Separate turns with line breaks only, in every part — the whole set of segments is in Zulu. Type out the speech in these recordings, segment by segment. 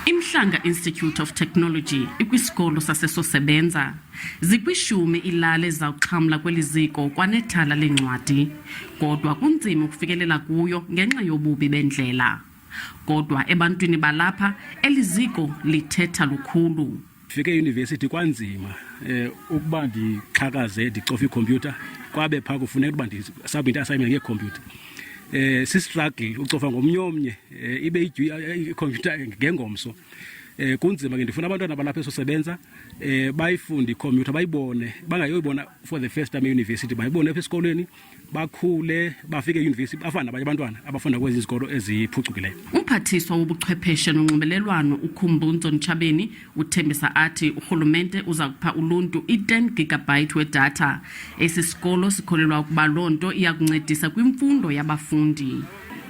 iMhlanga Institute of Technology ikwisikolo sasesosebenza zikwishumi ilale zawuxhamla kweliziko kwanethala lencwadi kodwa kunzima ukufikelela kuyo ngenxa yobubi bendlela kodwa ebantwini balapha eliziko lithetha lukhulu.
Fike euniversity kwanzima ukuba ndixhakaze ndicofa ikhompyutha kwabe pha kufuneka ukuba ndisubmit assignment ngekhompyutha. Sistruggle ucofa ngomnyomnye ibe ikhompyutha ngengomso. Kunzima ke ndifuna abantwana balapha esosebenza bayifunde ikhompyutha bayibone bangayoyibona for the first time euniversity bayibone apha esikolweni bakhule bafike euniversity bafana nabanye abantwana abafunda kwezi izikolo eziphucukileyo.
Umphathiswa wobuchwepheshe nonxibelelwano ukumbutjo Nchabeni uthembisa athi urhulumente uza kupha uluntu i-10 GB wedatha. Esi sikolo sikholelwa ukuba loo nto iyakuncedisa kwimfundo yabafundi.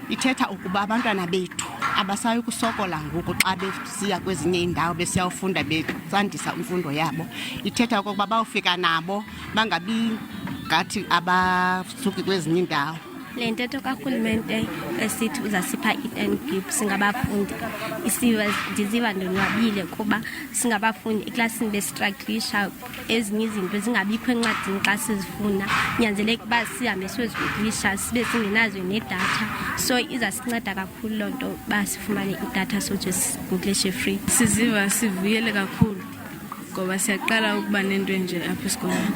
Ithetha ukuba abantwana bethu abasayi kusokola ngoku xa besiya kwezinye indawo besiyawufunda besandisa imfundo yabo. Ithetha ukuba bawufika nabo bangabi ngathi abasuki kwezinye indawo.
Le ntetho karhulumente esithi uzasipha i-10 GB singabafundi ndiziva ndonwabile kuba singabafundi eklasini bestruglisha ezinye izinto zingabikho encwadini xa sizifuna nyanzeleke uba sihambe siyoziguglisha sibe singenazo nedatha so izasinceda kakhulu loo nto uba sifumane idatha soje siguglishe free.
Siziva sivuyele kakhulu ngoba siyaqala ukuba nento enje apha esikolweni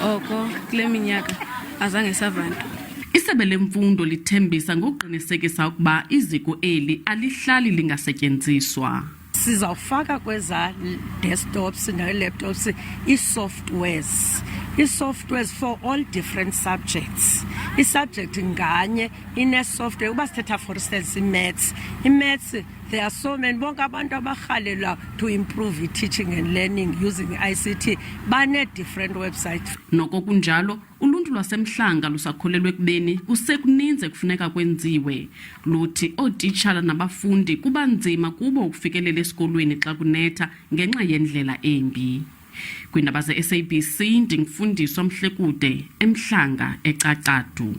oko kule minyaka azange savanto.
Isebe lemfundo lithembisa ngokuqinisekisa ukuba iziko eli alihlali lingasetyenziswa.
Sizawufaka kweza desktops ne-laptops i-softwares for all different subjects. I-subject nganye ine-software uba sithetha for instance i-maths there are so many bonke abantu abarhalela to improve teaching and learning using ICT bane-different websites.
Noko kunjalo uluntu lwaseMhlanga lusakholelwe ekubeni kusekuninzi kufuneka kwenziwe. Luthi ootitshala nabafundi kuba nzima kubo ukufikelela esikolweni xa kunetha ngenxa yendlela embi. Kwiindaba ze-SABC ndingufundiswa Mhlekude eMhlanga eCacadu.